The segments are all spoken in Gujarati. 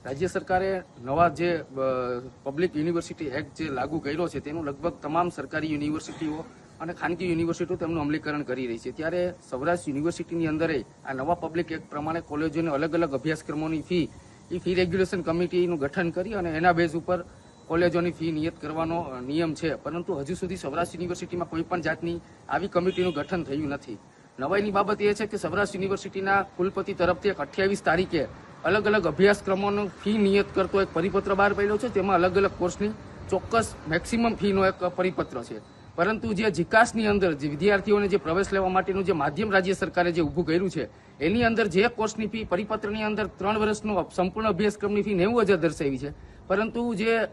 રાજ્ય સરકારે નવા જે પબ્લિક યુનિવર્સિટી એક્ટ જે લાગુ કર્યો છે તેનું લગભગ તમામ સરકારી યુનિવર્સિટીઓ અને ખાનગી યુનિવર્સિટીઓ તેમનું અમલીકરણ કરી રહી છે. ત્યારે સૌરાષ્ટ્ર યુનિવર્સિટીની અંદર આ નવા પબ્લિક એક્ટ પ્રમાણે કોલેજોને અલગ અલગ અભ્યાસક્રમોની ફી રેગ્યુલેશન કમિટીનું ગઠન કરી અને એના બેઝ ઉપર કોલેજોની ફી નિયત કરવાનો નિયમ છે. પરંતુ હજુ સુધી સૌરાષ્ટ્ર યુનિવર્સિટીમાં કોઈ પણ જાતની આવી કમિટીનું ગઠન થયું નથી. નવાઈની બાબત એ છે કે સૌરાષ્ટ્ર યુનિવર્સિટીના કુલપતિ તરફથી 28 તારીખે અલગ અલગ અભ્યાસક્રમોનો ફી નિયત કરતો એક પરિપત્ર બહાર પડ્યો છે. તેમાં અલગ અલગ કોર્સની ચોક્કસ મેક્સિમમ ફીનો એક પરિપત્ર છે. પરંતુ જે જીકાસની અંદર જે વિદ્યાર્થીઓને જે પ્રવેશ લેવા માટેનું જે માધ્યમ રાજ્ય સરકારે જે ઊભું કર્યું છે એની અંદર જે કોર્સની ફી પરિપત્રની અંદર 3 વર્ષનો સંપૂર્ણ અભ્યાસક્રમની ફી 90,000 દર્શાવી છે. પરંતુ જે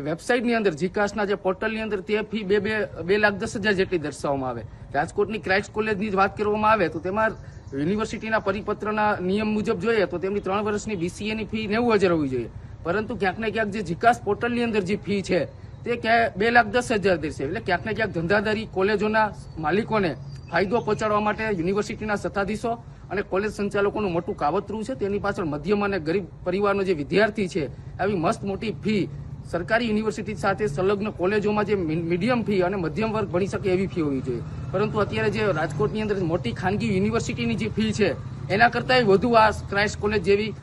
વેબસાઇટની અંદર જીકાસના જે પોર્ટલની અંદર તે ફી 2,10,000 જેટલી દર્શાવવામાં આવે. રાજકોટની ક્રાઇસ્ટ કોલેજની વાત કરવામાં આવે તો તેમાં યુનિવર્સિટીના પરિપત્રના નિયમ મુજબ જોઈએ તો તેમની 3 વર્ષની BCAની ફી 90,000 હોવી જોઈએ. પરંતુ ક્યાંક ને ક્યાંક જે જીકાસ પોર્ટલની અંદર જે ફી છે તે ક્યાંય 2,10,000 દેશે. એટલે ક્યાંક ને ક્યાંક ધંધાદારી કોલેજોના માલિકોને ફાયદો પહોંચાડવા માટે યુનિવર્સિટીના સત્તાધીશો અને કોલેજ સંચાલકોનું મોટું કાવતરું છે. તેની પાછળ મધ્યમ અને ગરીબ પરિવારનો જે વિદ્યાર્થી છે આવી મસ્ત મોટી ફી સરકારી યુનિવર્સિટી સાથે સંલગ્ન કોલેજોમાં જે મીડિયમ ફી અને મધ્યમ વર્ગ ભણી શકે એવી ફી હોવી જોઈએ. પરંતુ અત્યારે જે રાજકોટની અંદર મોટી ખાનગી યુનિવર્સિટીની જે ફી છે એના કરતાં વધુ આ ક્રાઇસ્ટ કોલેજ જેવી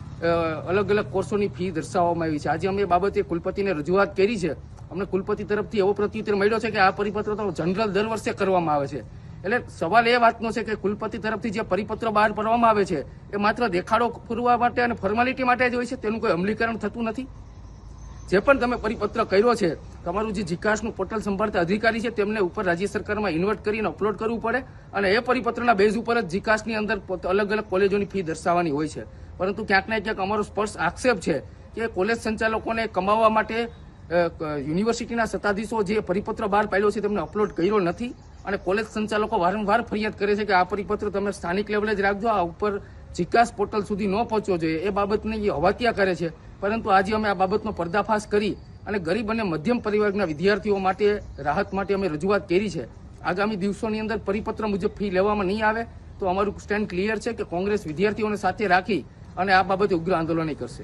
અલગ અલગ કોર્સોની ફી દર્શાવવામાં આવી છે. આજે અમે એ બાબતે કુલપતિને રજૂઆત કરી છે. અમને કુલપતિ તરફથી એવો પ્રત્યુત્તર મળ્યો છે કે આ પરિપત્ર તો જનરલ દર વર્ષે કરવામાં આવે છે. એટલે સવાલ એ વાતનો છે કે કુલપતિ તરફથી જે પરિપત્ર બહાર પાડવામાં આવે છે એ માત્ર દેખાડો પૂરવા માટે અને ફોર્માલિટી માટે જ હોય છે. તેનું કોઈ અમલીકરણ થતું નથી. જે પણ તમે પરિપત્ર કર્યો છે તમારું જે જીકાસનું પોર્ટલ સંભાળતા અધિકારી છે તેમને ઉપર રાજ્ય સરકારમાં ઇન્વર્ટ કરીને અપલોડ કરવું પડે અને એ પરિપત્રના બેઝ ઉપર જ જીકાસની અંદર અલગ અલગ કોલેજોની ફી દર્શાવવાની હોય છે. પરંતુ ક્યાંક ને ક્યાંક અમારો સ્પષ્ટ આક્ષેપ છે કે કોલેજ સંચાલકોને કમાવા માટે યુનિવર્સિટીના સત્તાધીશો જે પરિપત્ર બહાર પાડ્યો છે તેમને અપલોડ કર્યો નથી અને કોલેજ સંચાલકો વારંવાર ફરિયાદ કરે છે કે આ પરિપત્ર તમે સ્થાનિક લેવલે જ રાખજો, આ ઉપર જીકાસ પોર્ટલ સુધી ન પહોંચવો જોઈએ. એ બાબતને એ હવાતિયા કરે છે. પરંતુ આજે અમે આ બાબતનો પર્દાફાશ કરી અને ગરીબ અને મધ્યમ પરિવારના વિદ્યાર્થીઓ માટે રાહત માટે અમે રજૂઆત કરી છે. આગામી દિવસોની અંદર પરિપત્ર મુજબ ફી લેવામાં નહીં આવે તો અમારું સ્ટેન્ડ ક્લિયર છે કે કોંગ્રેસ વિદ્યાર્થીઓને સાથે રાખી અને આ બાબતે ઉગ્ર આંદોલન કરશે.